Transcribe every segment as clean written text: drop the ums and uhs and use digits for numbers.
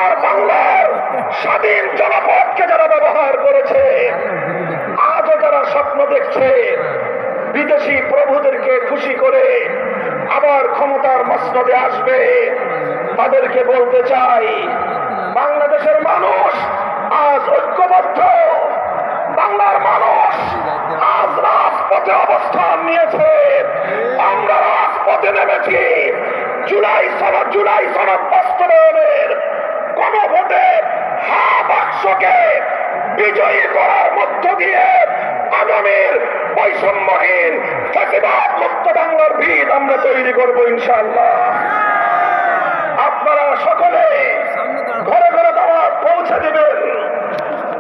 আমার বাংলার স্বাধীন জনপদকে যারা ব্যবহার করেছে, আজও যারা স্বপ্ন দেখছে বিদেশি প্রভুদেরকে খুশি করে আবার ক্ষমতার মসনদে আসবে, তাদেরকে বলতে চাই, বাংলাদেশের মানুষ আজ ঐক্যবদ্ধ। বাংলার মানুষ আজ রাজপথে অবস্থান নিয়েছে। আমরা রাজপথে নেমেছি জুলাই সনদ বাস্তবায়নের গণভোটে বাক্সকে বিজয়ী করার মধ্য দিয়ে আগামীর বৈষম্যহীন ফ্যাসিবাদ মুক্ত বাংলার ভিত আমরা তৈরি করবো ইনশাআল্লাহ। আপনারা সকলে ঘরে ঘরে দাওয়াত পৌঁছে দিবেন।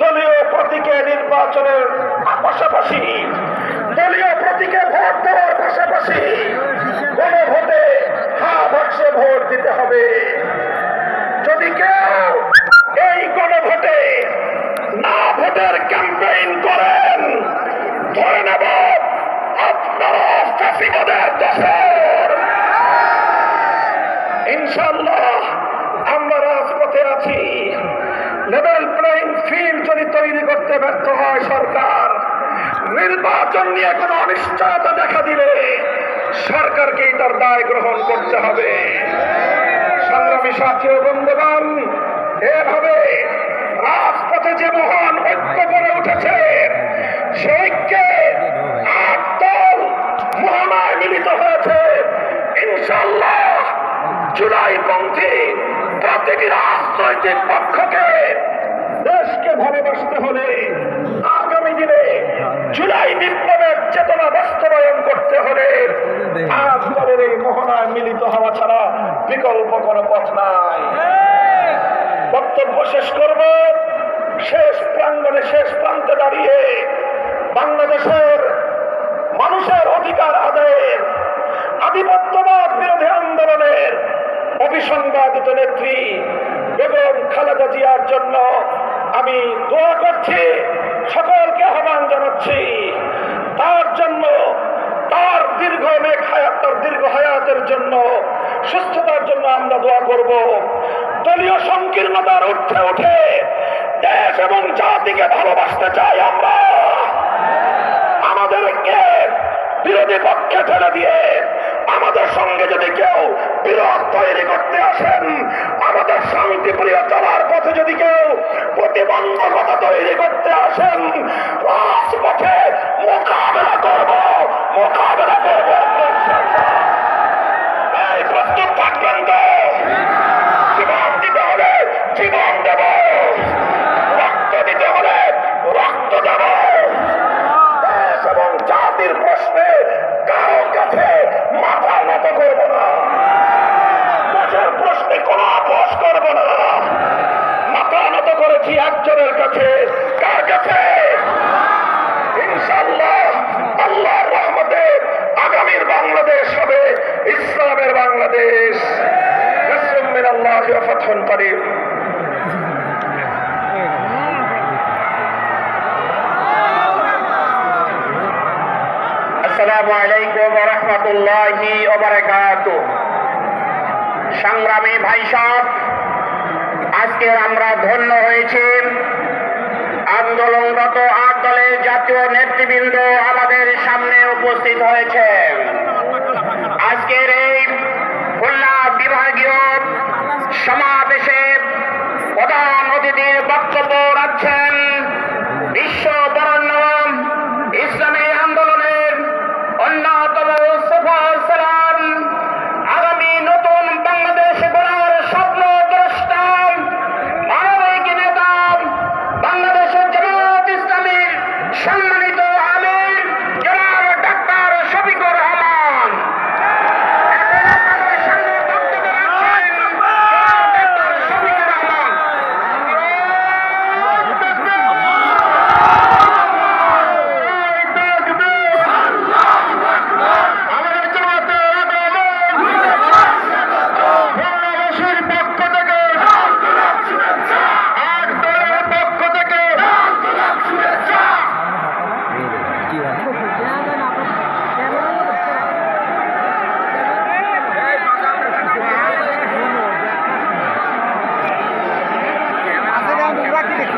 দলীয় প্রতীকে নির্বাচনের পাশাপাশি, দলীয় প্রতীকে ভোট দেওয়ার পাশাপাশি গণভোটে বাক্সে ভোট দিতে হবে। যদি কেউ এই গণভোটে না ভোটের ক্যাম্পেইন করেন, ধরে নেব আপনারা ফ্যাসিবাদের দোষর। ইনশাআল্লাহ আমরা রাজপথে আছি। লেভেল প্লেইং ফিল্ড যদি তৈরি করতে ব্যর্থ হয় সরকার, নির্বাচন নিয়ে কোনো অনিশ্চয়তা দেখা দিলে সরকারকেই তার দায় গ্রহণ করতে হবে। সংগ্রামী সাথী ও বন্ধুগণ, এভাবে রাজপথে যে মহান ঐক্য গড়ে উঠেছে, সেই ঐক্যে ৮ দল মহানায় মিলিত হয়েছে। ইনশাআল্লাহ জুলাইপন্থী প্রতিটি রাজনৈতিক পক্ষকে দেশকে ভালোবাসতে হলে আগামী দিনে জুলাই বিপ্লবের চেতনা বাস্তবায়ন করতে হলে আপনাদের এই মোহনায় মিলিত হওয়া ছাড়া বিকল্প কোনো পথ নাই। বক্তব্য শেষ করব শেষ প্রাঙ্গণে, শেষ প্রান্তে দাঁড়িয়ে বাংলাদেশের মানুষের অধিকার আদায়ের, আধিপত্যবাদ বিরোধী আন্দোলনের অবিসংবাদিত নেত্রী বেগম খালেদা জিয়ার জন্য আমি দোয়া করছি, সকলকে আহ্বান জানাচ্ছি। তার জন্য, তার দীর্ঘ হায়াতের জন্য, সুস্থতার জন্য আমরা দোয়া করব। দলীয় সংকীর্ণতার ঊর্ধ্বে উঠে দেশ এবং জাতিকে ভালোবাসতে চাই আমরা। আমাদেরকে বিরোধী পক্ষে ঠেলে দিয়ে আমাদের সঙ্গে যদি কেউ বিরোধ তৈরি করতে আসেন, আমাদের শান্তিপ্রিয় চলার পথে যদি কেউ প্রতিবন্ধকতা তৈরি করতে আসেন, রাজপথে মোকাবেলা করব। এই প্রস্তুত থাকবেন তো? জীবন দিতে হলে জীবন দেব, রক্ত দিতে হলে রক্ত দেব। দেশ এবং জাতির প্রশ্নে কারো কাছে মাথা নত করব না, দেশের প্রশ্নে কোনো আপোষ করব না। মাথা নত করেছি একজনের কাছে, কার কাছে? ইনশাআল্লাহ আল্লাহর রহমতে আগামীর বাংলাদেশ হবে ইসলামের বাংলাদেশ। নাসরুম মিনাল্লাহি ওয়া ফাতহুন করিব। আসসালামু আলাইকুম ওয়া রাহমাতুল্লাহি ওয়া বারাকাতুহু। সংগ্রামী ভাই সাহেব, আজকে আমরা ধন্য হয়েছি আন্দোলনরত ৮ দলের জাতীয় নেতৃবৃন্দ আমাদের সামনে উপস্থিত হয়েছে। আজকের এই খুলনা বিভাগীয় সমাবেশে প্রধান অতিথির বক্তব্য রাখছেন বিশ্ব বরেণ্য ইসলামী আন্দোলনের অন্যতম সুপার সালাম, আগামী নতুন বাংলাদেশ গড়ার স্বপ্ন দ্রষ্টা, মানবিক নেতা, বাংলাদেশের জামাত ইসলামীর সম্মানিত আমির জনাব ডাক্তার শফিকুর রহমান। ডাক্তার শফিকুর রহমান। কি